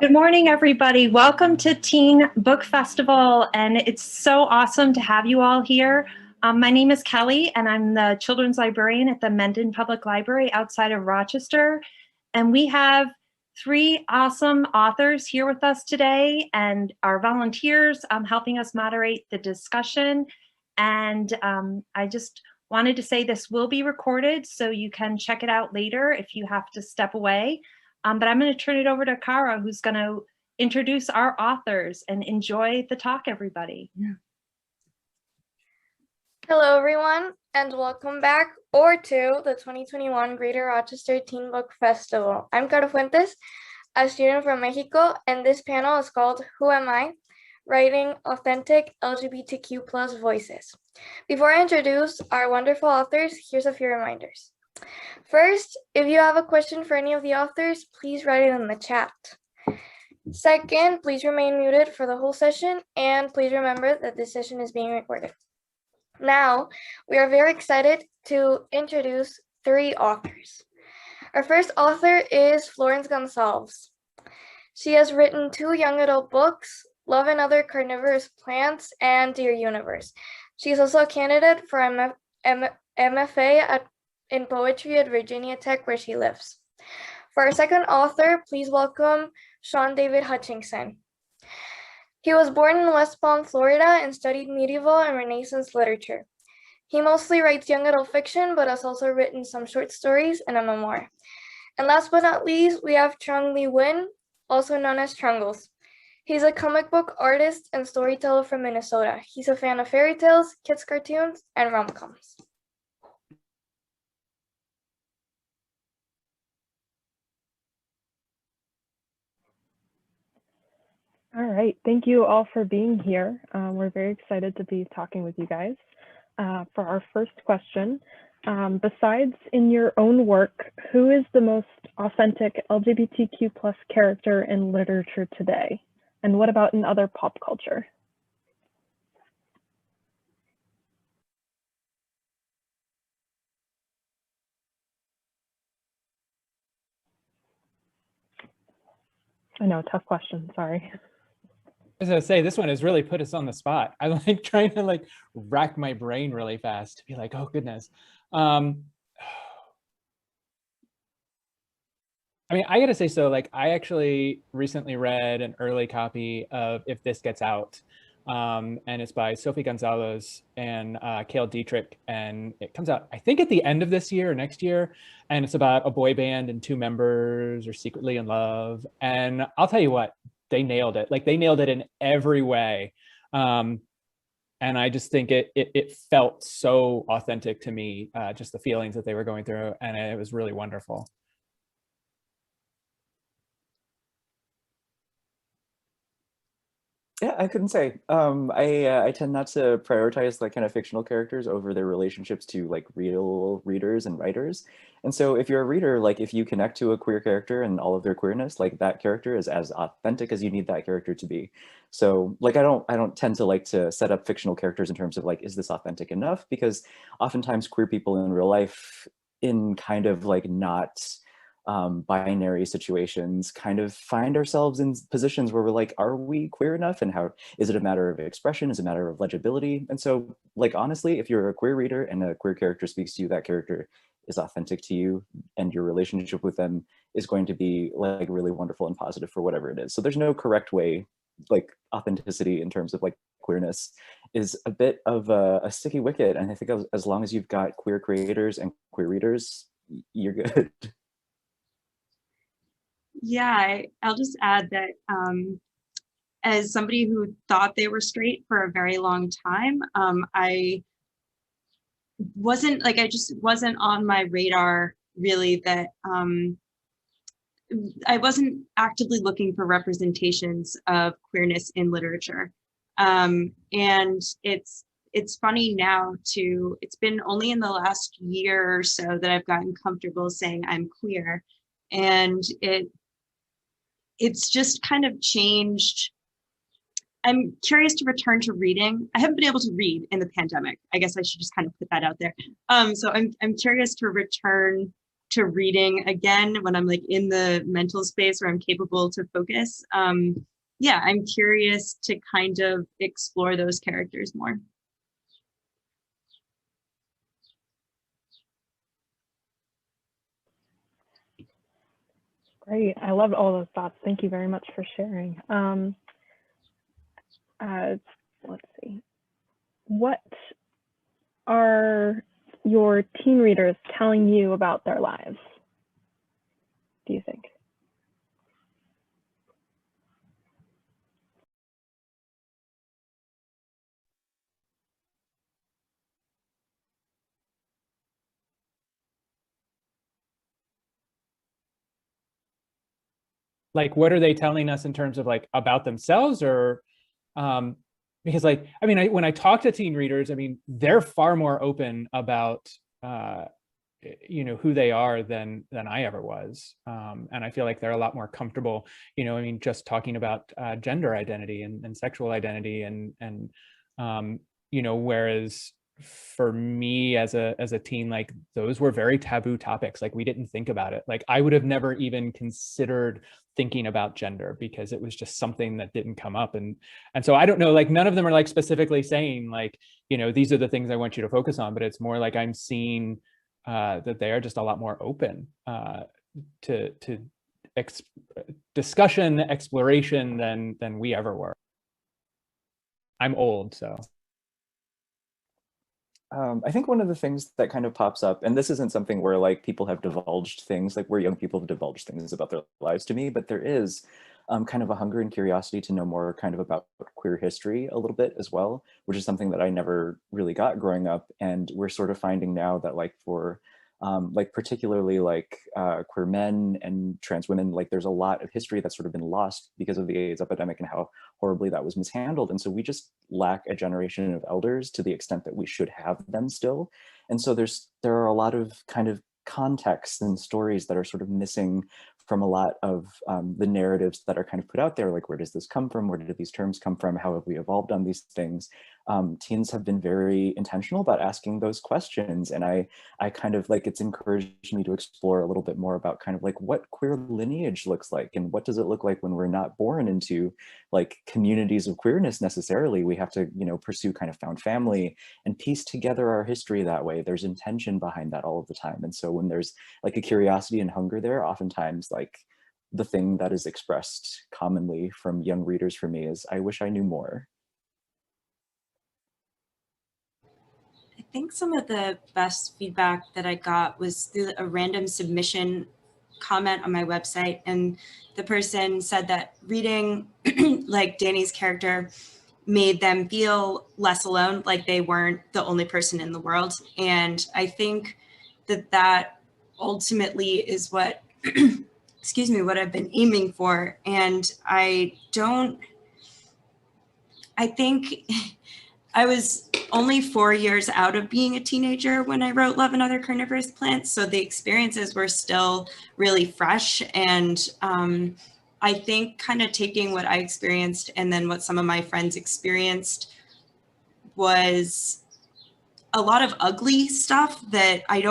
Good morning, everybody. Welcome to Teen Book Festival, and it's so awesome to have you all here. My name is Kelly, and I'm the children's librarian at the Mendon Public Library outside of Rochester. And we have three awesome authors here with us today, and our volunteers helping us moderate the discussion. And I just wanted to say this will be recorded, so you can check it out later if you have to step away. But I'm going to turn it over to Kara, who's going to introduce our authors, and enjoy the talk, everybody. Hello, everyone, and welcome back to the 2021 Greater Rochester Teen Book Festival. I'm Cara Fuentes, a student from Mexico, and this panel is called Who Am I? Writing Authentic LGBTQ Plus Voices. Before I introduce our wonderful authors, here's a few reminders. First, if you have a question for any of the authors, please write it in the chat. Second, please remain muted for the whole session, and please remember that this session is being recorded. Now, we are very excited to introduce three authors. Our first author is Florence Gonsalves. She has written 2 young adult books, Love and Other Carnivorous Plants and Dear Universe. She is also a candidate for MFA in poetry at Virginia Tech, where she lives. For our second author, please welcome Shaun David Hutchinson. He was born in West Palm, Florida, and studied medieval and Renaissance literature. He mostly writes young adult fiction, but has also written some short stories and a memoir. And last but not least, we have Trung Nguyen, also known as Trungles. He's a comic book artist and storyteller from Minnesota. He's a fan of fairy tales, kids' cartoons, and rom-coms. All right, thank you all for being here. We're very excited to be talking with you guys. For our first question, besides in your own work, who is the most authentic LGBTQ plus character in literature today? And what about in other pop culture? I know, tough question, sorry. As I say, this one has really put us on the spot. I'm like trying to rack my brain really fast to be like, oh goodness. I mean, I gotta say, so I actually recently read an early copy of If This Gets Out, and it's by Sophie Gonsalves and Cale Dietrich, and it comes out, I think, at the end of this year or next year, and it's about a boy band and 2 members are secretly in love, and I'll tell you what, they nailed it. They nailed it in every way. And I just think it felt so authentic to me, just the feelings that they were going through, and it was really wonderful. Yeah, I couldn't say. I tend not to prioritize kind of fictional characters over their relationships to real readers and writers. And so if you're a reader, if you connect to a queer character and all of their queerness, that character is as authentic as you need that character to be. So I don't tend to set up fictional characters in terms of is this authentic enough? Because oftentimes queer people in real life in kind of not binary situations kind of find ourselves in positions where we're are we queer enough? And how is it a matter of expression? Is it a matter of legibility? And so honestly, if you're a queer reader and a queer character speaks to you, that character is authentic to you, and your relationship with them is going to be really wonderful and positive for whatever it is. So there's no correct way. Authenticity in terms of queerness is a bit of a sticky wicket, and I think as long as you've got queer creators and queer readers, you're good. Yeah, I'll just add that as somebody who thought they were straight for a very long time, I just wasn't on my radar really, that I wasn't actively looking for representations of queerness in literature. And it's funny now it's been only in the last year or so that I've gotten comfortable saying I'm queer. And it's just kind of changed. I'm curious to return to reading. I haven't been able to read in the pandemic. I guess I should just kind of put that out there. So I'm curious to return to reading again when I'm like in the mental space where I'm capable to focus. Yeah, I'm curious to kind of explore those characters more. Great. I loved all those thoughts. Thank you very much for sharing. Let's see. What are your teen readers telling you about their lives, do you think? Like, what are they telling us in terms of like about themselves, or because like, I mean, when I talk to teen readers, I mean, they're far more open about who they are than I ever was, and I feel like they're a lot more comfortable, I mean, just talking about gender identity and sexual identity, and whereas for me as a teen, like those were very taboo topics. Like we didn't think about it. Like I would have never even considered thinking about gender because it was just something that didn't come up. And so I don't know, like none of them are like specifically saying like, these are the things I want you to focus on, but it's more like I'm seeing that they are just a lot more open to discussion, exploration than we ever were. I'm old, so. I think one of the things that kind of pops up, and this isn't something where like people have divulged things, like where young people have divulged things about their lives to me, but there is kind of a hunger and curiosity to know more kind of about queer history a little bit as well, which is something that I never really got growing up. And we're sort of finding now that like for like particularly like queer men and trans women, like there's a lot of history that's sort of been lost because of the AIDS epidemic and how horribly that was mishandled. And so we just lack a generation of elders to the extent that we should have them still. And so there are a lot of kind of contexts and stories that are sort of missing from a lot of the narratives that are kind of put out there, like where does this come from? Where did these terms come from? How have we evolved on these things? Teens have been very intentional about asking those questions. And I kind of like, it's encouraged me to explore a little bit more about kind of like what queer lineage looks like and what does it look like when we're not born into like communities of queerness necessarily. We have to, pursue kind of found family and piece together our history that way. There's intention behind that all of the time. And so when there's like a curiosity and hunger there, oftentimes like the thing that is expressed commonly from young readers for me is, I wish I knew more. I think some of the best feedback that I got was through a random submission comment on my website. And the person said that reading like Danny's character made them feel less alone, like they weren't the only person in the world. And I think that ultimately is what, excuse me, what I've been aiming for. And I think I was only 4 years out of being a teenager when I wrote Love and Other Carnivorous Plants. So the experiences were still really fresh. And I think kind of taking what I experienced and then what some of my friends experienced was a lot of ugly stuff that I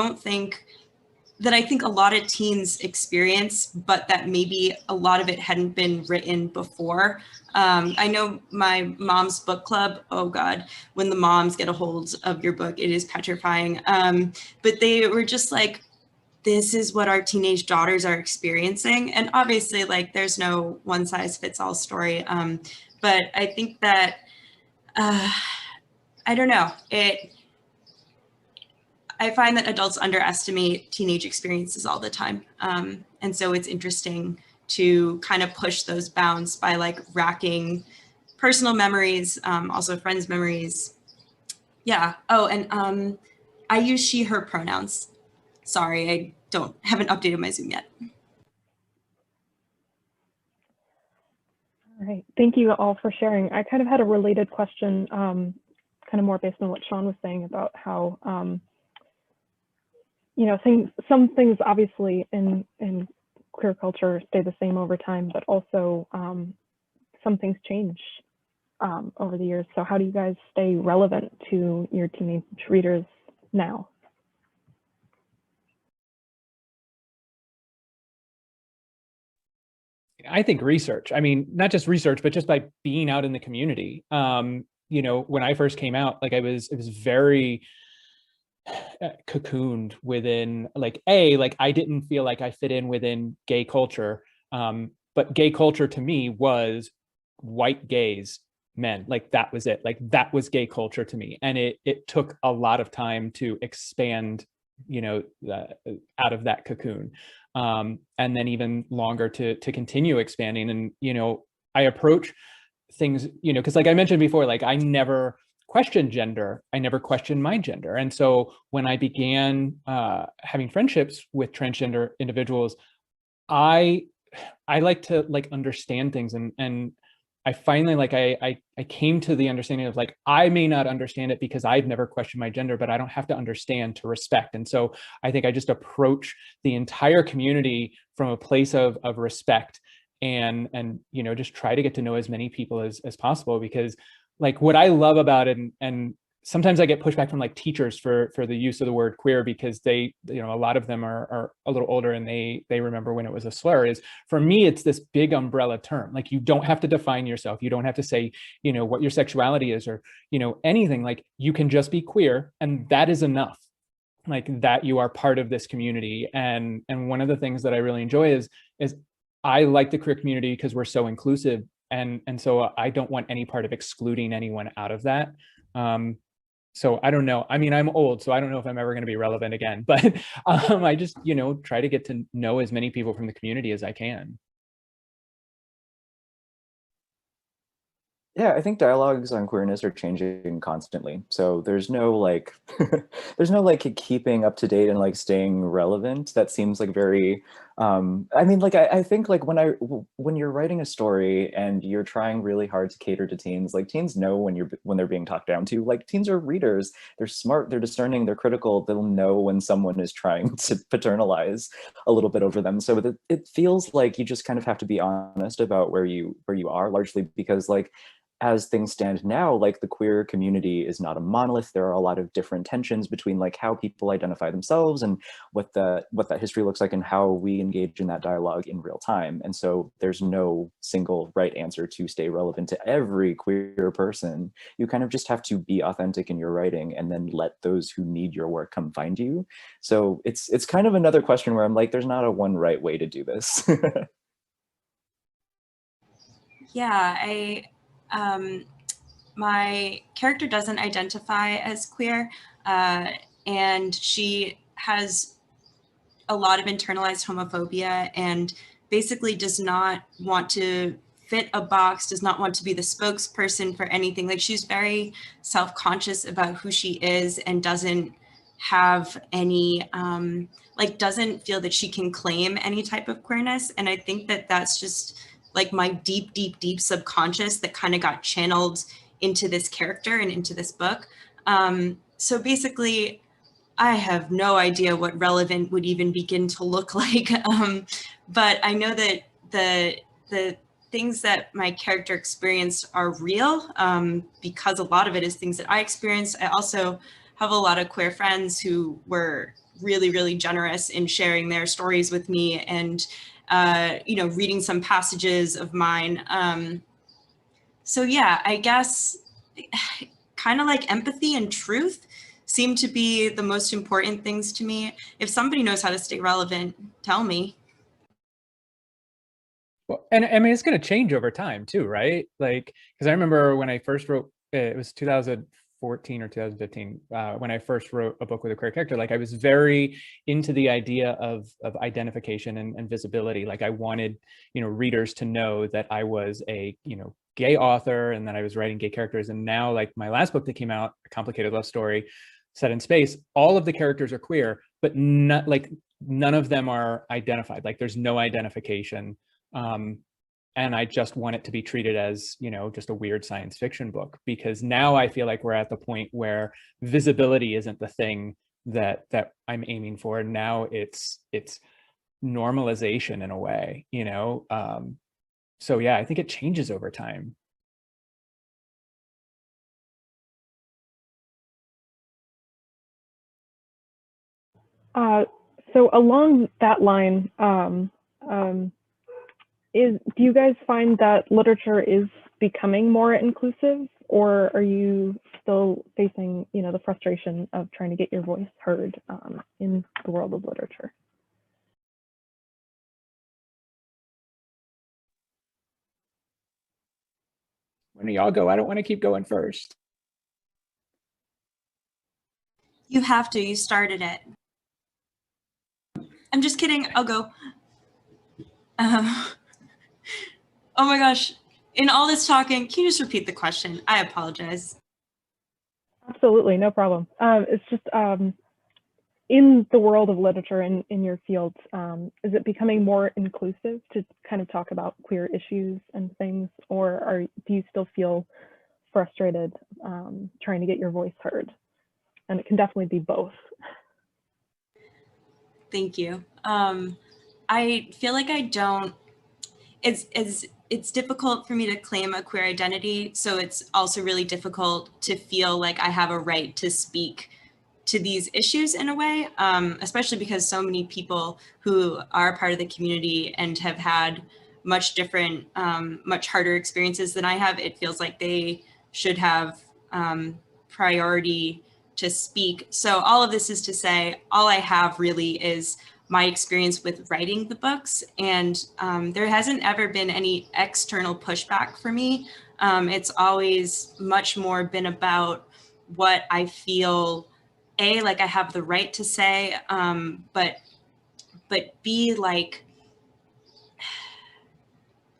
think a lot of teens experience, but that maybe a lot of it hadn't been written before. I know my mom's book club, oh God, when the moms get a hold of your book, it is petrifying. But they were just like, this is what our teenage daughters are experiencing. And obviously like there's no one size fits all story. But I think that, I don't know, I find that adults underestimate teenage experiences all the time. And so it's interesting to kind of push those bounds by like racking personal memories, also friends' memories. Yeah. Oh, and I use she, her pronouns. Sorry, I haven't updated my Zoom yet. All right, thank you all for sharing. I kind of had a related question, kind of more based on what Shaun was saying about how, some things obviously in queer culture stay the same over time, but also some things change over the years. So how do you guys stay relevant to your teenage readers now? I think research. I mean, not just research, but just by being out in the community. You know, when I first came out, like it was very cocooned within like I didn't feel like I fit in within gay culture. But gay culture to me was white gays, men. Like that was it. Like that was gay culture to me. And it took a lot of time to expand, you know, out of that cocoon. And then even longer to continue expanding. And, you know, I approach things, you know, because like I mentioned before, like I never questioned gender. I never questioned my gender. And so when I began having friendships with transgender individuals, I like to like understand things, and I finally like I came to the understanding of like I may not understand it because I've never questioned my gender, but I don't have to understand to respect. And so I think I just approach the entire community from a place of respect, and you know, just try to get to know as many people as possible, because like what I love about it, and sometimes I get pushback from like teachers for the use of the word queer, because they, you know, a lot of them are a little older and they remember when it was a slur. Is for me, it's this big umbrella term. Like you don't have to define yourself. You don't have to say, you know, what your sexuality is, or, you know, anything. Like you can just be queer, and that is enough. Like that you are part of this community. And one of the things that I really enjoy is I like the queer community because we're so inclusive. And so I don't want any part of excluding anyone out of that. So I don't know. I mean, I'm old, so I don't know if I'm ever going to be relevant again, but I just, you know, try to get to know as many people from the community as I can. Yeah, I think dialogues on queerness are changing constantly. So there's no like there's no like keeping up to date and like staying relevant. That seems like very I mean like I think like when you're writing a story and you're trying really hard to cater to teens, like teens know when they're being talked down to. Like teens are readers. They're smart, they're discerning, they're critical. They'll know when someone is trying to paternalize a little bit over them. So it feels like you just kind of have to be honest about where you are, largely because like as things stand now, like the queer community is not a monolith. There are a lot of different tensions between like how people identify themselves and what that history looks like and how we engage in that dialogue in real time. And so there's no single right answer to stay relevant to every queer person. You kind of just have to be authentic in your writing and then let those who need your work come find you. So it's kind of another question where I'm like, there's not a one right way to do this. Yeah, my character doesn't identify as queer, and she has a lot of internalized homophobia and basically does not want to fit a box, does not want to be the spokesperson for anything. Like she's very self-conscious about who she is and doesn't have any, like doesn't feel that she can claim any type of queerness. And I think that that's just like my deep subconscious that kind of got channeled into this character and into this book. So basically, I have no idea what relevant would even begin to look like. But I know that the things that my character experienced are real, because a lot of it is things that I experienced. I also have a lot of queer friends who were really generous in sharing their stories with me and, you know, reading some passages of mine. So yeah, I guess kind of like empathy and truth seem to be the most important things to me. If somebody knows how to stay relevant, tell me. Well, and I mean, it's going to change over time too, right? Like, because I remember when I first wrote, it was 2014 or 2015, when I first wrote a book with a queer character. Like, I was very into the idea of identification and visibility. Like, I wanted, you know, readers to know that I was a, you know, gay author and that I was writing gay characters. And now, like my last book that came out, A Complicated Love Story, set in space, all of the characters are queer, but not like none of them are identified. Like, there's no identification. And I just want it to be treated as, you know, just a weird science fiction book, because now I feel like we're at the point where visibility isn't the thing that I'm aiming for. Now it's normalization in a way, you know? So yeah, I think it changes over time. So along that line, do you guys find that literature is becoming more inclusive, or are you still facing, the frustration of trying to get your voice heard in the world of literature? When y'all go, I don't want to keep going first. You have to, you started it. I'm just kidding, I'll go. Oh my gosh, in all this talking, can you just repeat the question? I apologize. Absolutely, no problem. It's just in the world of literature and in your fields, is it becoming more inclusive to kind of talk about queer issues and things, or do you still feel frustrated trying to get your voice heard? And it can definitely be both. Thank you. I feel like I don't, it's difficult for me to claim a queer identity. So it's also really difficult to feel like I have a right to speak to these issues in a way, especially because so many people who are part of the community and have had much different, much harder experiences than I have, it feels like they should have priority to speak. So all of this is to say, all I have really is my experience with writing the books, and there hasn't ever been any external pushback for me. It's always much more been about what I feel, A, like I have the right to say, but B, like,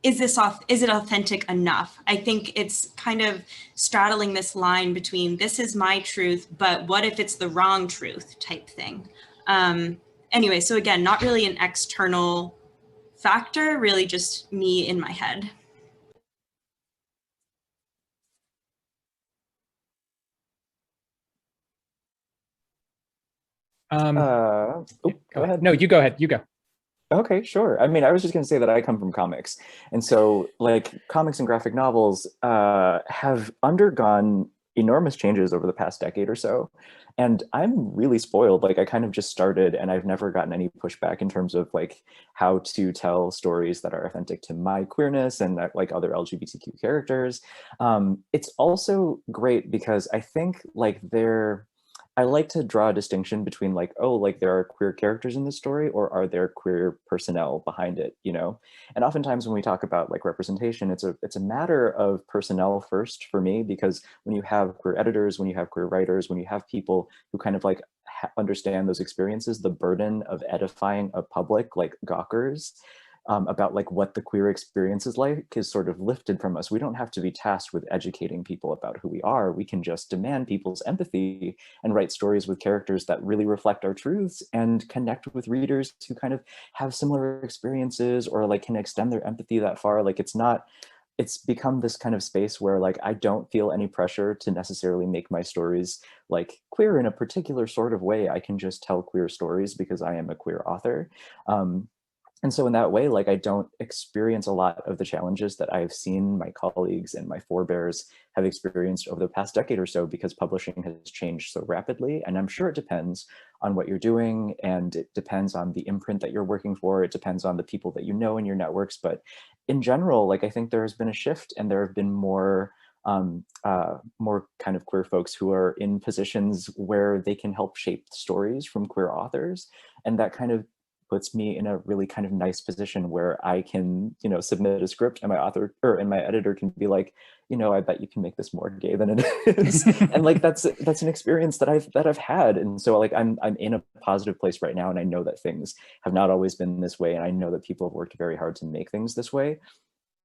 is it authentic enough? I think it's kind of straddling this line between this is my truth, but what if it's the wrong truth type thing. Anyway, so again, not really an external factor, really just me in my head. Go ahead. No, you go ahead. You go. Okay, sure. I mean, I was just going to say that I come from comics. And so like comics and graphic novels have undergone enormous changes over the past decade or so. And I'm really spoiled. Like I kind of just started and I've never gotten any pushback in terms of like how to tell stories that are authentic to my queerness and like other LGBTQ characters. It's also great because I think like I like to draw a distinction between like, oh, like there are queer characters in the story, or are there queer personnel behind it, And oftentimes when we talk about like representation, it's a matter of personnel first for me, because when you have queer editors, when you have queer writers, when you have people who kind of like understand those experiences, the burden of edifying a public like gawkers about like what the queer experience is like is sort of lifted from us. We don't have to be tasked with educating people about who we are. We can just demand people's empathy and write stories with characters that really reflect our truths and connect with readers who kind of have similar experiences or like can extend their empathy that far. Like it's become this kind of space where like I don't feel any pressure to necessarily make my stories like queer in a particular sort of way. I can just tell queer stories because I am a queer author. And so in that way, like I don't experience a lot of the challenges that I've seen my colleagues and my forebears have experienced over the past decade or so, because publishing has changed so rapidly. And I'm sure it depends on what you're doing, and it depends on the imprint that you're working for. It depends on the people that you know in your networks. But in general, like I think there has been a shift, and there have been more kind of queer folks who are in positions where they can help shape stories from queer authors. And that kind of puts me in a really kind of nice position where I can, submit a script and my author and my editor can be like, I bet you can make this more gay than it is. And like, that's an experience that I've had. And so like, I'm in a positive place right now. And I know that things have not always been this way. And I know that people have worked very hard to make things this way.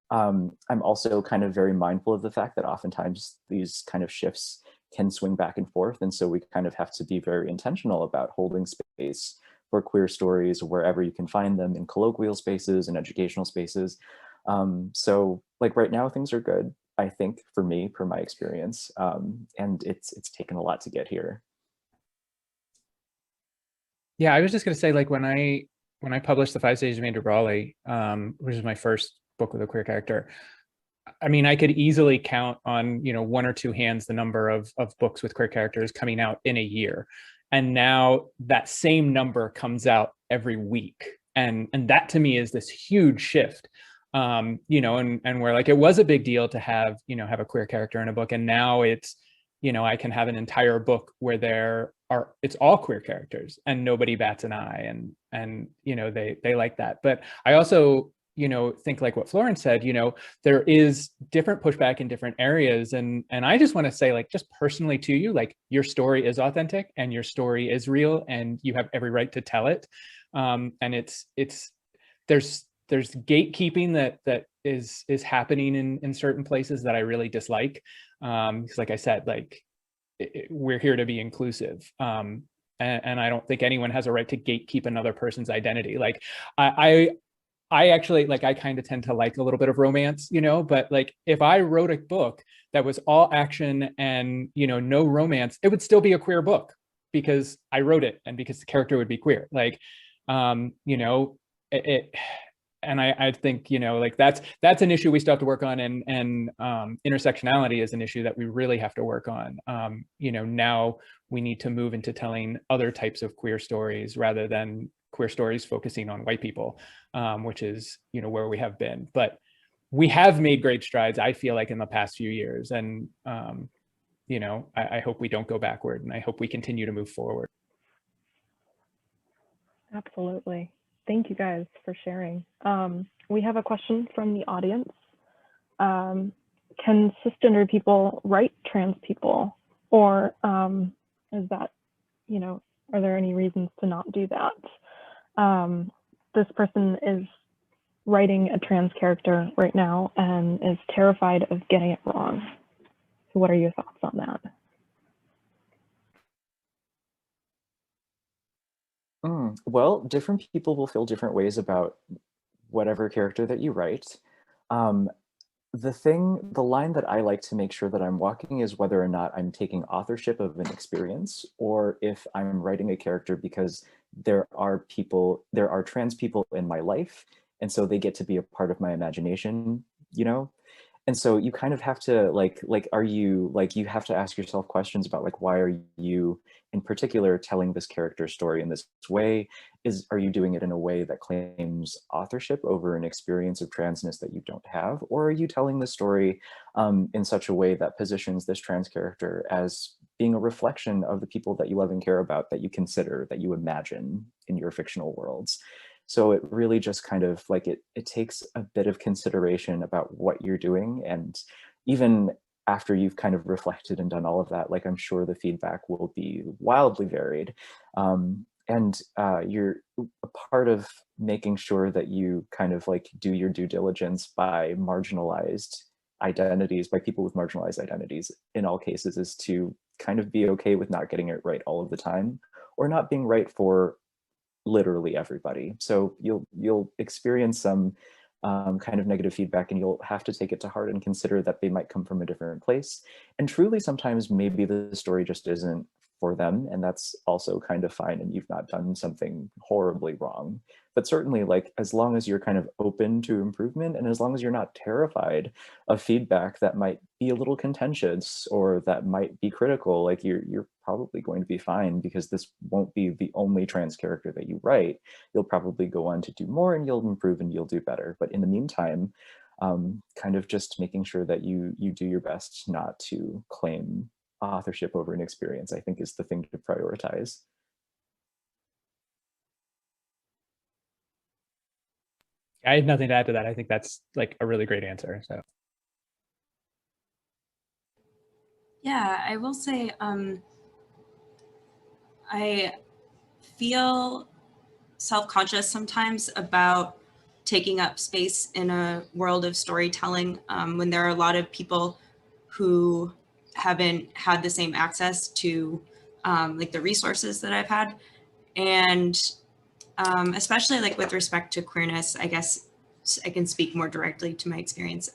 I'm also kind of very mindful of the fact that oftentimes these kind of shifts can swing back and forth. And so we kind of have to be very intentional about holding space for queer stories wherever you can find them, in colloquial spaces and educational spaces. So like right now things are good, I think, for me, per my experience. And it's taken a lot to get here. Yeah, I was just gonna say, like when I published The 5 Stages of Major Brawley, which is my first book with a queer character, I mean, I could easily count on, one or two hands the number of books with queer characters coming out in a year. And now that same number comes out every week. And that to me is this huge shift. you know, and where like it was a big deal to have, you know, have a queer character in a book, and now it's, you know, I can have an entire book where it's all queer characters and nobody bats an eye, and you know, they like that. But I also, you know, think like what Florence said, you know, there is different pushback in different areas, and I just want to say, like, just personally to you, like, your story is authentic and your story is real and you have every right to tell it. And it's there's gatekeeping that is happening in certain places that I really dislike. Because like I said, like, we're here to be inclusive. And I don't think anyone has a right to gatekeep another person's identity. Like, I actually, like, I kind of tend to like a little bit of romance, you know, but like, if I wrote a book that was all action and, you know, no romance, it would still be a queer book because I wrote it and because the character would be queer. Like, you know, and I think, you know, like that's an issue we still have to work on, and intersectionality is an issue that we really have to work on. You know, now we need to move into telling other types of queer stories rather than queer stories focusing on white people, which is, you know, where we have been. But we have made great strides, I feel like, in the past few years, and you know, I hope we don't go backward, and I hope we continue to move forward. Absolutely. Thank you guys for sharing. We have a question from the audience. Can cisgender people write trans people, or is that, you know, are there any reasons to not do that? This person is writing a trans character right now and is terrified of getting it wrong. So what are your thoughts on that? Well, different people will feel different ways about whatever character that you write. The line that I like to make sure that I'm walking is whether or not I'm taking authorship of an experience, or if I'm writing a character because there are trans people in my life, and so they get to be a part of my imagination, you know? And so you kind of have to you have to ask yourself questions about, like, why are you in particular telling this character's story in this way? Are you doing it in a way that claims authorship over an experience of transness that you don't have? Or are you telling the story in such a way that positions this trans character as being a reflection of the people that you love and care about, that you consider, that you imagine in your fictional worlds? So it really just kind of like, it takes a bit of consideration about what you're doing. And even after you've kind of reflected and done all of that, like, I'm sure the feedback will be wildly varied. And you're a part of making sure that you kind of like do your due diligence by marginalized identities, by people with marginalized identities in all cases, is to kind of be okay with not getting it right all of the time, or not being right for literally everybody. So you'll experience some kind of negative feedback, and you'll have to take it to heart and consider that they might come from a different place. And truly, sometimes maybe the story just isn't for them, and that's also kind of fine, and you've not done something horribly wrong. But certainly, like, as long as you're kind of open to improvement, and as long as you're not terrified of feedback that might be a little contentious or that might be critical, like, you're probably going to be fine, because this won't be the only trans character that you write. You'll probably go on to do more, and you'll improve, and you'll do better. But in the meantime, kind of just making sure that you do your best not to claim authorship over an experience, I think, is the thing to prioritize. I have nothing to add to that. I think that's like a really great answer. So yeah, I will say I feel self-conscious sometimes about taking up space in a world of storytelling when there are a lot of people who haven't had the same access to like the resources that I've had. And especially like with respect to queerness, I guess I can speak more directly to my experience,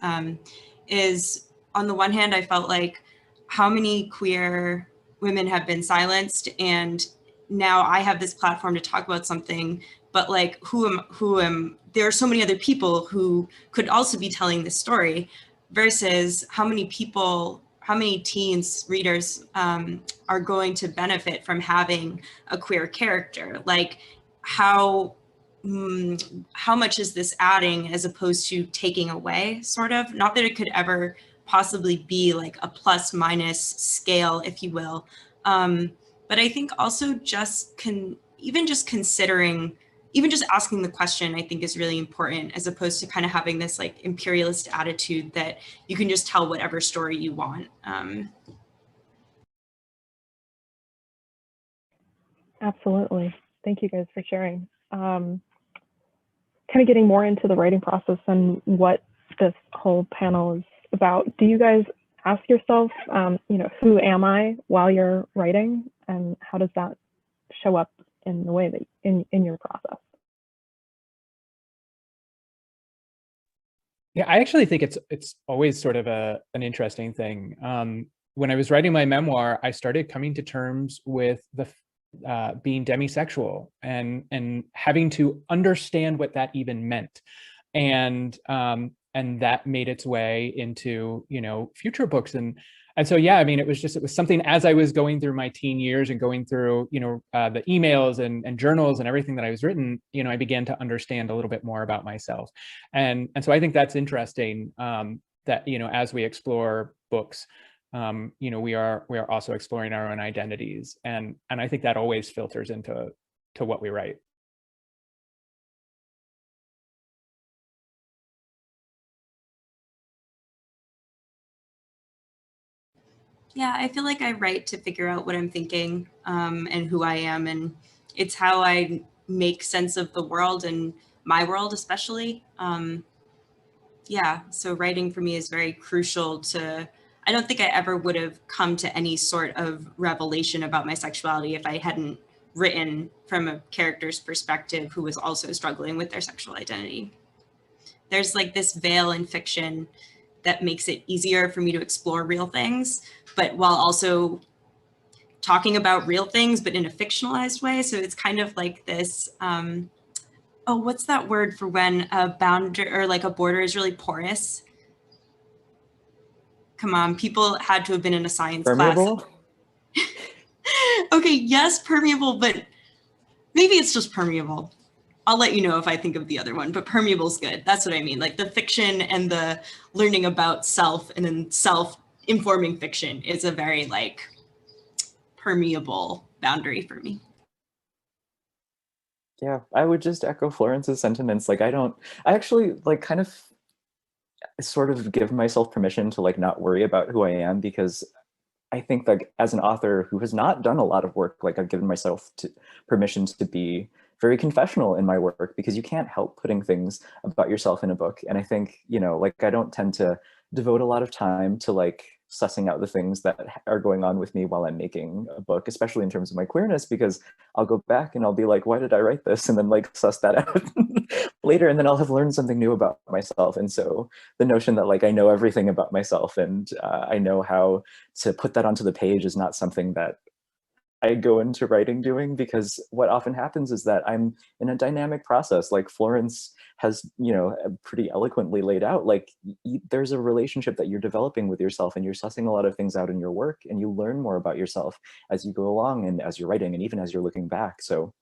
is on the one hand, I felt like how many queer women have been silenced, and now I have this platform to talk about something, but like there are so many other people who could also be telling this story, versus how many teens, readers are going to benefit from having a queer character. Like, how how much is this adding as opposed to taking away, sort of. Not that it could ever possibly be like a plus minus scale, if you will. But I think also just even just considering, even just asking the question, I think is really important, as opposed to kind of having this like imperialist attitude that you can just tell whatever story you want. Absolutely. Thank you guys for sharing. Kind of getting more into the writing process and what this whole panel is about. Do you guys ask yourself, who am I while you're writing, and how does that show up in the way that in your process? Yeah, I actually think it's always sort of an interesting thing. When I was writing my memoir, I started coming to terms with the being demisexual and having to understand what that even meant, and that made its way into future books, and so yeah, I mean, it was something as I was going through my teen years and going through the emails and journals and everything that I was written, I began to understand a little bit more about myself, and so I think that's interesting, that as we explore books, we are also exploring our own identities, and I think that always filters into what we write. Yeah, I feel like I write to figure out what I'm thinking, and who I am, and it's how I make sense of the world and my world, especially. Yeah, so writing for me is very crucial to, I don't think I ever would have come to any sort of revelation about my sexuality if I hadn't written from a character's perspective who was also struggling with their sexual identity. There's like this veil in fiction that makes it easier for me to explore real things, but while also talking about real things, but in a fictionalized way. So it's kind of like this, oh, what's that word for when a boundary or like a border is really porous? Come on, people had to have been in a science Permeable? class. Okay, yes, permeable, but maybe it's just permeable. I'll let you know if I think of the other one, but permeable is good. That's what I mean. Like the fiction and the learning about self and then self-informing fiction is a very like permeable boundary for me. Yeah, I would just echo Florence's sentiments. Like, I actually like kind of sort of give myself permission to like not worry about who I am, because I think like as an author who has not done a lot of work, like I've given myself permission to be very confessional in my work, because you can't help putting things about yourself in a book. And I think, like I don't tend to devote a lot of time to like sussing out the things that are going on with me while I'm making a book, especially in terms of my queerness, because I'll go back and I'll be like, why did I write this? And then like suss that out later, and then I'll have learned something new about myself. And so the notion that like I know everything about myself and I know how to put that onto the page is not something that I go into writing doing, because what often happens is that I'm in a dynamic process. Like Florence has, pretty eloquently laid out, like there's a relationship that you're developing with yourself, and you're sussing a lot of things out in your work, and you learn more about yourself as you go along and as you're writing, and even as you're looking back. So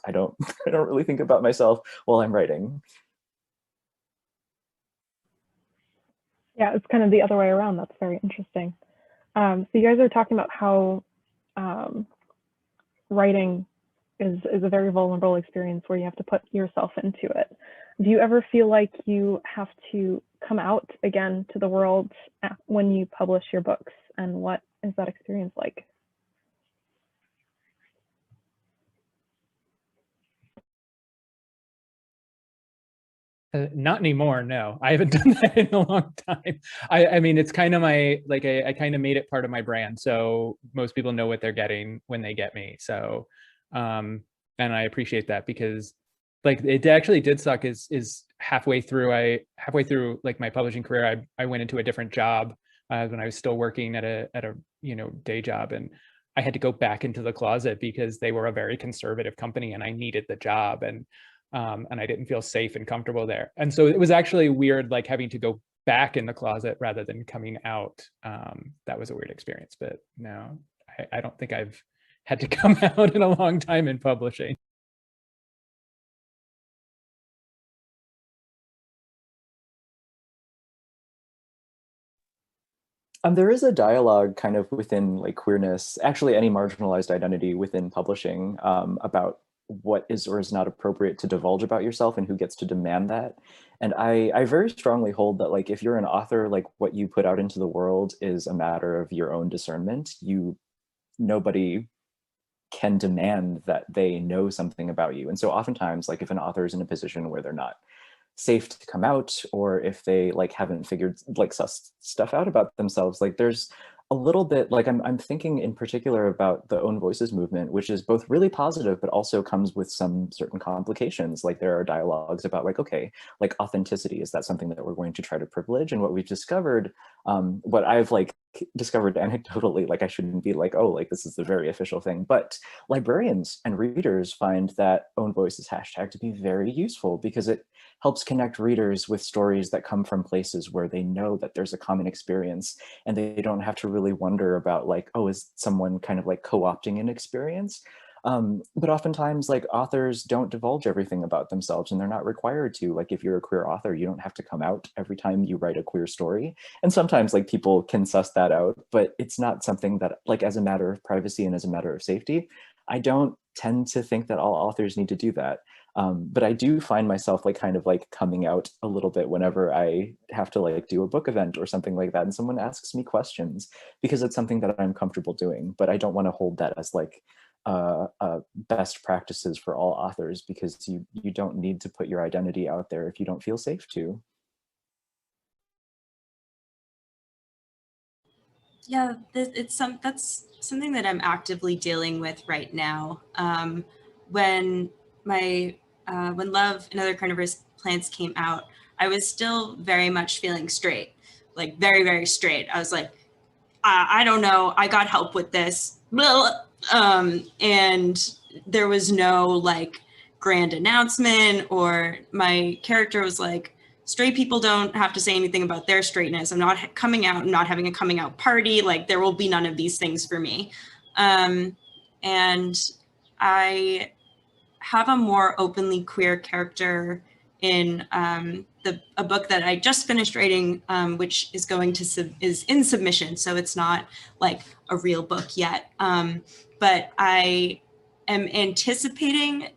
I don't really think about myself while I'm writing. Yeah, it's kind of the other way around. That's very interesting. So you guys are talking about how writing is a very vulnerable experience where you have to put yourself into it. Do you ever feel like you have to come out again to the world when you publish your books? And what is that experience like? Not anymore. No, I haven't done that in a long time. I mean, it's kind of my, like, I kind of made it part of my brand. So most people know what they're getting when they get me. So, and I appreciate that, because like it actually did suck is halfway through like my publishing career, I went into a different job when I was still working at a day job, and I had to go back into the closet because they were a very conservative company and I needed the job, and I didn't feel safe and comfortable there. And so it was actually weird, like having to go back in the closet rather than coming out. That was a weird experience, but no, I don't think I've had to come out in a long time in publishing. There is a dialogue kind of within like queerness, actually any marginalized identity within publishing, about what is or is not appropriate to divulge about yourself and who gets to demand that. And I very strongly hold that like if you're an author, like what you put out into the world is a matter of your own discernment. Nobody can demand that they know something about you. And so oftentimes, like if an author is in a position where they're not safe to come out, or if they like haven't figured like stuff out about themselves, like there's a little bit like I'm thinking in particular about the Own Voices movement, which is both really positive but also comes with some certain complications. Like there are dialogues about like, okay, like authenticity, is that something that we're going to try to privilege? And what we've discovered, what I've like discovered anecdotally, like I shouldn't be like, oh, like this is the very official thing, but librarians and readers find that Own Voices hashtag to be very useful because it helps connect readers with stories that come from places where they know that there's a common experience, and they don't have to really wonder about like, oh, is someone kind of like co-opting an experience? But oftentimes like authors don't divulge everything about themselves, and they're not required to. Like if you're a queer author, you don't have to come out every time you write a queer story. And sometimes like people can suss that out, but it's not something that like as a matter of privacy and as a matter of safety, I don't tend to think that all authors need to do that. But I do find myself like kind of like coming out a little bit whenever I have to like do a book event or something like that, and someone asks me questions, because it's something that I'm comfortable doing. But I don't want to hold that as like best practices for all authors, because you don't need to put your identity out there if you don't feel safe to. Yeah, that's something that I'm actively dealing with right now. When when Love and Other Carnivorous Plants came out, I was still very much feeling straight, like very, very straight. I was like, I don't know, I got help with this. And there was no like grand announcement, or my character was like, straight people don't have to say anything about their straightness. I'm not coming out, I'm not having a coming out party. Like there will be none of these things for me. And I have a more openly queer character in a book that I just finished writing, which is is in submission. So it's not like a real book yet. But I am anticipating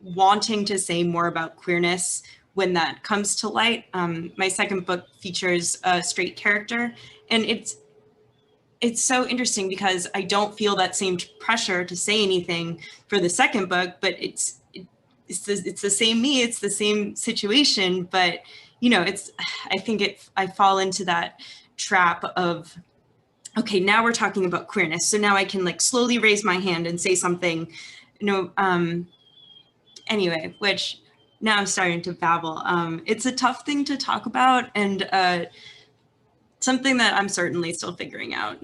wanting to say more about queerness when that comes to light. My second book features a straight character, and it's so interesting because I don't feel that same pressure to say anything for the second book, but it's the same me, it's the same situation, but you know, I fall into that trap of, okay, now we're talking about queerness, so now I can like slowly raise my hand and say something, anyway, which now I'm starting to babble. It's a tough thing to talk about, and something that I'm certainly still figuring out.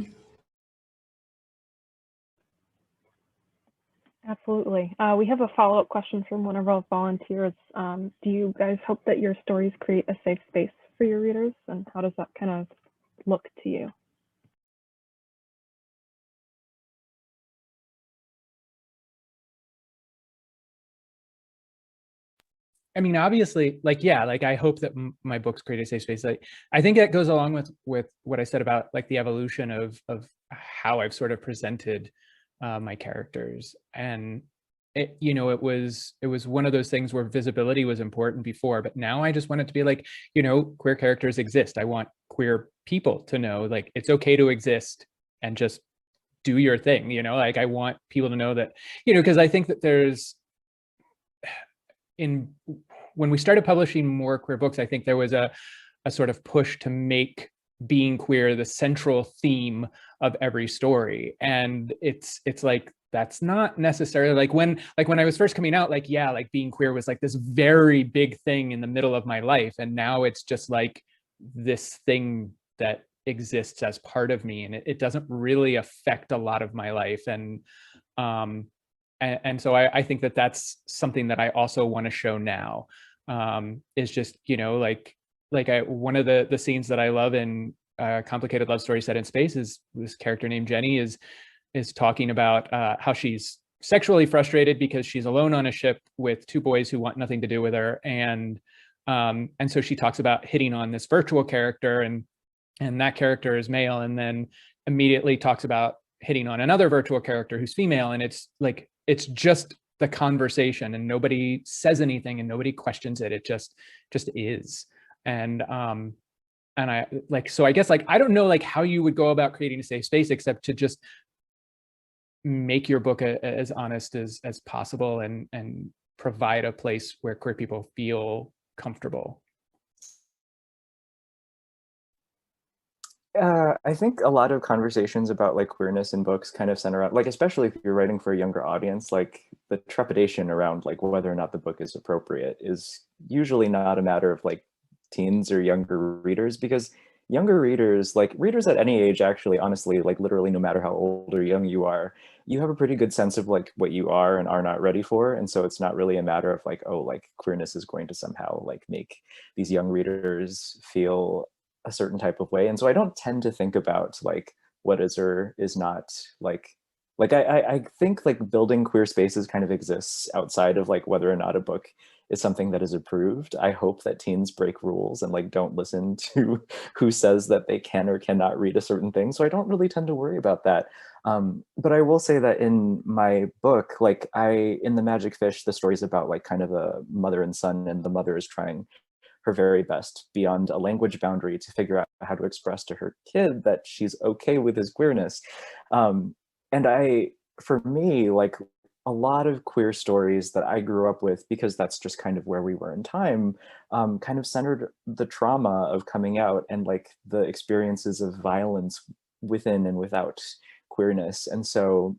Absolutely. We have a follow-up question from one of our volunteers. Do you guys hope that your stories create a safe space for your readers, and how does that kind of look to you? I mean, obviously, like, yeah, like I hope that my books create a safe space. Like, I think that goes along with what I said about like the evolution of how I've sort of presented my characters. And it, you know, it was one of those things where visibility was important before, but now I just want it to be like, you know, queer characters exist. I want queer people to know like it's okay to exist and just do your thing, you know, like I want people to know that, you know, because I think that there's when we started publishing more queer books, I think there was a sort of push to make being queer the central theme of every story. And it's like, that's not necessarily like when I was first coming out, like, yeah, like being queer was like this very big thing in the middle of my life. And now it's just like this thing that exists as part of me. And it doesn't really affect a lot of my life. And so I think that that's something that I also want to show now, is just, you know, one of the scenes that I love in Complicated Love Story Set in Space is this character named Jenny is talking about how she's sexually frustrated because she's alone on a ship with two boys who want nothing to do with her. And so she talks about hitting on this virtual character, and and that character is male, and then immediately talks about hitting on another virtual character who's female, and it's like, it's just the conversation, and nobody says anything and nobody questions it. It just is. And I like, so I guess like, I don't know like how you would go about creating a safe space except to just make your book as honest as possible, and provide a place where queer people feel comfortable. I think a lot of conversations about like queerness in books kind of center out, like, especially if you're writing for a younger audience, like the trepidation around like whether or not the book is appropriate is usually not a matter of like teens or younger readers, because younger readers, like readers at any age, actually, honestly, like literally no matter how old or young you are, you have a pretty good sense of like what you are and are not ready for. And so it's not really a matter of like, oh, like queerness is going to somehow like make these young readers feel a certain type of way. And so I don't tend to think about like what is or is not like I think like building queer spaces kind of exists outside of like whether or not a book is something that is approved. I hope that teens break rules and like don't listen to who says that they can or cannot read a certain thing. So I don't really tend to worry about that. But I will say that in my book, like in The Magic Fish, the story's about like kind of a mother and son, and the mother is trying her very best beyond a language boundary to figure out how to express to her kid that she's okay with his queerness. And for me, like a lot of queer stories that I grew up with, because that's just kind of where we were in time, kind of centered the trauma of coming out and like the experiences of violence within and without queerness. And so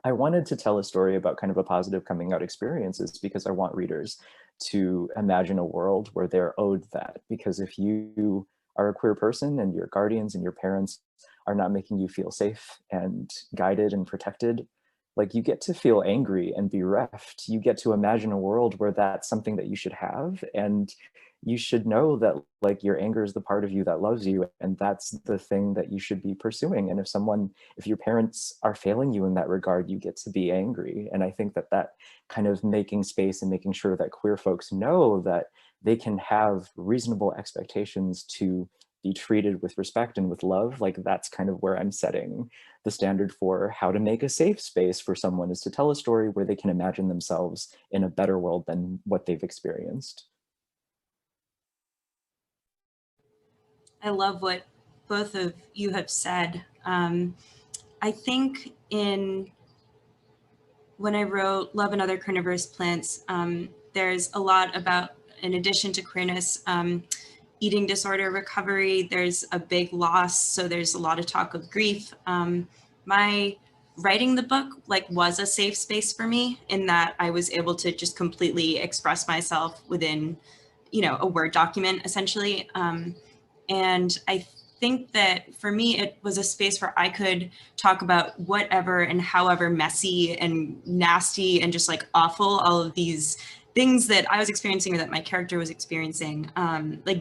I wanted to tell a story about kind of a positive coming out experiences, because I want readers to imagine a world where they're owed that. Because if you are a queer person and your guardians and your parents are not making you feel safe and guided and protected, like you get to feel angry and bereft. You get to imagine a world where that's something that you should have, and you should know that like your anger is the part of you that loves you, and that's the thing that you should be pursuing. And if your parents are failing you in that regard, you get to be angry. And I think that that kind of making space and making sure that queer folks know that they can have reasonable expectations to be treated with respect and with love, like that's kind of where I'm setting the standard for how to make a safe space for someone, is to tell a story where they can imagine themselves in a better world than what they've experienced. I love what both of you have said. I think when I wrote Love and Other Carnivorous Plants, there's a lot about, in addition to queerness, eating disorder recovery. There's a big loss, so there's a lot of talk of grief. My writing the book was a safe space for me, in that I was able to just completely express myself within, a Word document essentially. And I think that for me, it was a space where I could talk about whatever and however messy and nasty and just like awful all of these things that I was experiencing or that my character was experiencing,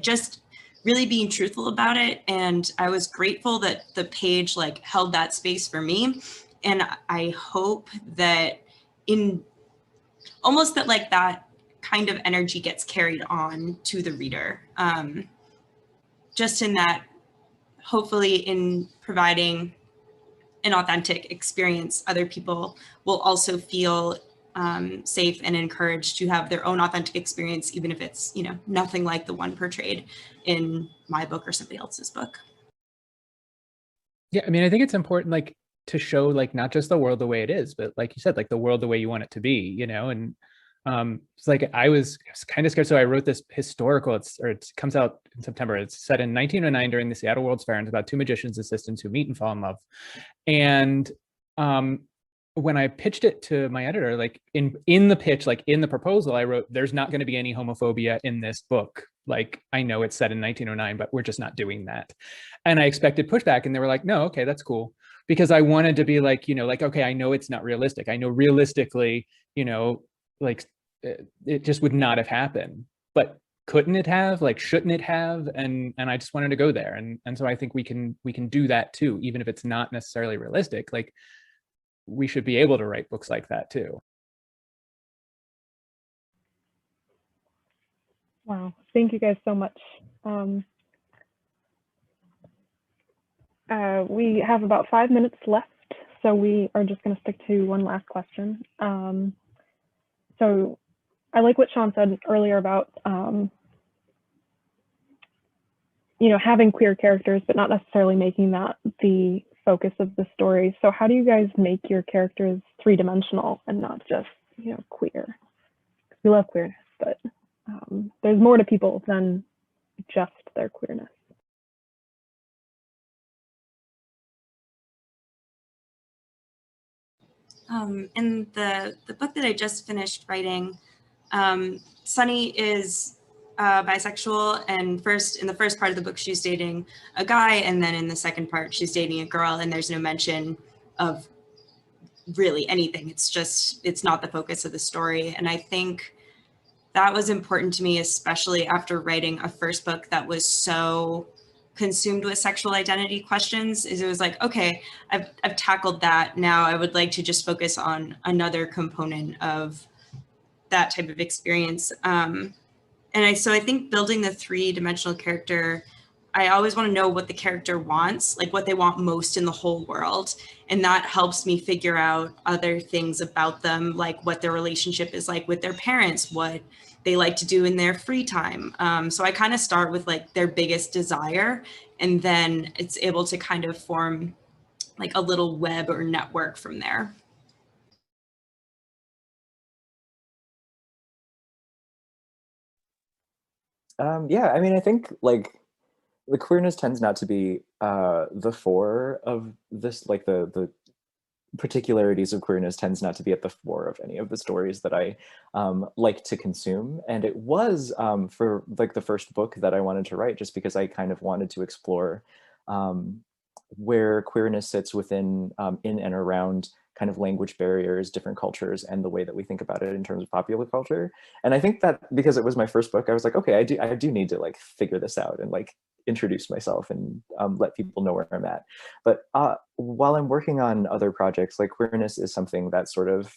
just really being truthful about it. And I was grateful that the page held that space for me. And I hope that in almost that kind of energy gets carried on to the reader. Just in that, hopefully in providing an authentic experience, other people will also feel safe and encouraged to have their own authentic experience, even if it's, nothing like the one portrayed in my book or somebody else's book. Yeah, I mean, I think it's important, to show, not just the world the way it is, but like you said, the world the way you want it to be, and it's I was kind of scared. So I wrote this historical, it comes out in September. It's set in 1909 during the Seattle World's Fair, and it's about two magicians' assistants who meet and fall in love. And when I pitched it to my editor, in the pitch, in the proposal, I wrote, there's not going to be any homophobia in this book. I know it's set in 1909, but we're just not doing that. And I expected pushback, and they were like, no, okay, that's cool. Because I wanted to be okay, I know it's not realistic. I know realistically, it just would not have happened. But couldn't it have? Shouldn't it have? And I just wanted to go there. And so I think we can do that too, even if it's not necessarily realistic. We should be able to write books like that too. Wow, thank you guys so much. We have about 5 minutes left, so we are just going to stick to one last question. So I like what Shaun said earlier about, having queer characters, but not necessarily making that the focus of the story. So how do you guys make your characters three-dimensional and not just, queer? We love queerness, but there's more to people than just their queerness. In the book that I just finished writing, Sunny is bisexual, and in the first part of the book, she's dating a guy, and then in the second part, she's dating a girl, and there's no mention of really anything. It's not the focus of the story. And I think that was important to me, especially after writing a first book that was so consumed with sexual identity questions. Is it was like, okay, I've tackled that. Now I would like to just focus on another component of that type of experience. So I think building the three-dimensional character, I always want to know what the character wants, like what they want most in the whole world. And that helps me figure out other things about them, like what their relationship is like with their parents, what they like to do in their free time. So I kind of start with like their biggest desire, and then it's able to kind of form like a little web or network from there. Yeah, I mean, I think like the queerness tends not to be the fore of this, like the particularities of queerness tends not to be at the fore of any of the stories that I like to consume. And it was for like the first book that I wanted to write, just because I kind of wanted to explore where queerness sits within, in and around kind of language barriers, different cultures, and the way that we think about it in terms of popular culture. And I think that because it was my first book, I was like, okay, I do need to like figure this out and like introduce myself and let people know where I'm at. But while I'm working on other projects, like queerness is something that sort of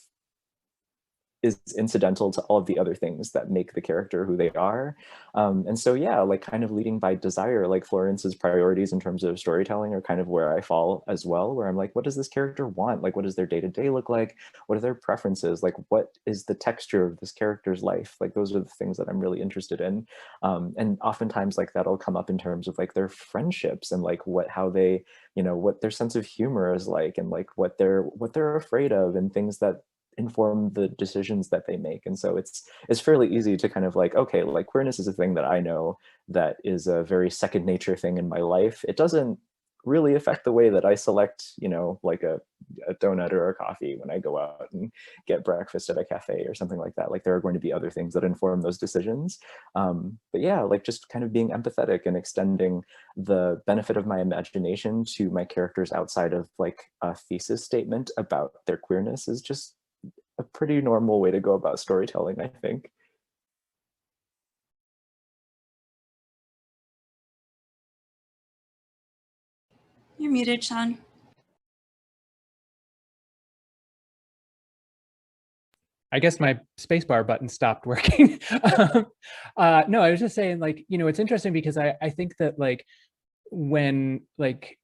is incidental to all of the other things that make the character who they are. And so, yeah, like kind of leading by desire, like Florence's priorities in terms of storytelling are kind of where I fall as well, where I'm like, what does this character want? Like, what does their day-to-day look like? What are their preferences? Like, what is the texture of this character's life? Like, those are the things that I'm really interested in. And oftentimes like that'll come up in terms of like their friendships and like how they, what their sense of humor is like, and like what they're afraid of, and things that inform the decisions that they make. And so it's fairly easy to kind of like, okay, like queerness is a thing that I know that is a very second nature thing in my life. It doesn't really affect the way that I select, like a donut or a coffee when I go out and get breakfast at a cafe or something like that. Like there are going to be other things that inform those decisions. But yeah, like just kind of being empathetic and extending the benefit of my imagination to my characters outside of like a thesis statement about their queerness is just a pretty normal way to go about storytelling, I think. You're muted, Shaun. I guess my spacebar button stopped working. No, I was just saying, like, it's interesting because I think that like when like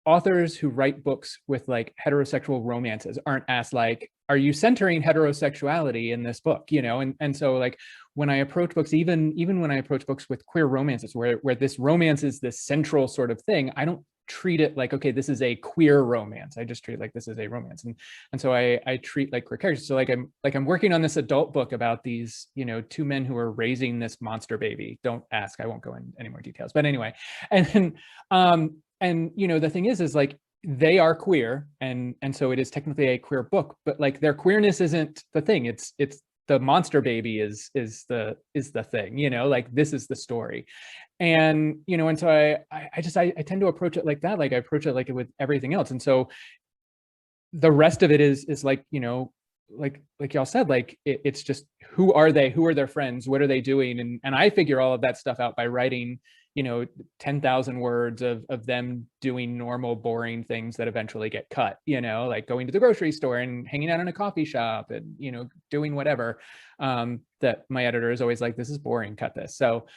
authors who write books with like heterosexual romances aren't asked like, are you centering heterosexuality in this book? And so like when I approach books, even when I approach books with queer romances where this romance is this central sort of thing, I don't treat it like, okay, this is a queer romance. I just treat it like this is a romance. And so I treat like queer characters. So I'm working on this adult book about these, two men who are raising this monster baby. Don't ask, I won't go in any more details. But anyway, and the thing is like they are queer, and so it is technically a queer book, but like their queerness isn't the thing. It's the monster baby is the thing, like this is the story. And and so I tend to approach it like that. Like I approach it like with everything else. And so the rest of it is like, like y'all said, like it's just who are they, who are their friends, what are they doing, and I figure all of that stuff out by writing 10,000 words of them doing normal boring things that eventually get cut, like going to the grocery store and hanging out in a coffee shop and doing whatever, that my editor is always like, this is boring, cut this. So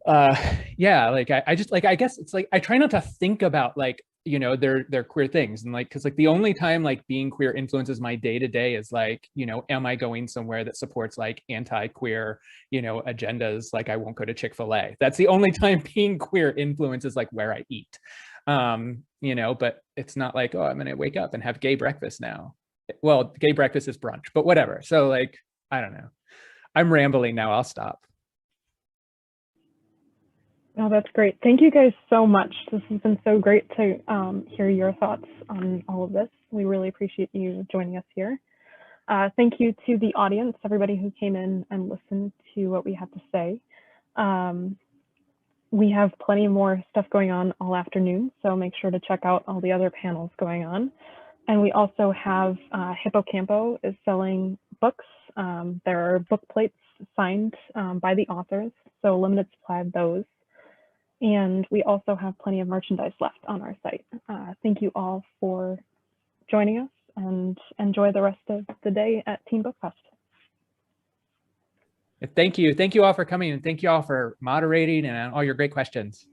Yeah, like I just like, I guess it's like I try not to think about like, you know, their queer things, and like, because like the only time like being queer influences my day to day is like, you know, am I going somewhere that supports like anti-queer, you know, agendas? Like I won't go to Chick-fil-A. That's the only time being queer influences like where I eat. You know, but it's not like, oh, I'm gonna wake up and have gay breakfast now. Well, gay breakfast is brunch, but whatever. So like, I don't know. I'm rambling now. I'll stop. Oh, that's great. Thank you guys so much. This has been so great to hear your thoughts on all of this. We really appreciate you joining us here. Thank you to the audience, everybody who came in and listened to what we had to say. We have plenty more stuff going on all afternoon, so make sure to check out all the other panels going on. And we also have Hippocampo is selling books. There are book plates signed by the authors, so limited supply of those. And we also have plenty of merchandise left on our site. Thank you all for joining us, and enjoy the rest of the day at Teen Book Fest. Thank you. Thank you all for coming, and thank you all for moderating and all your great questions.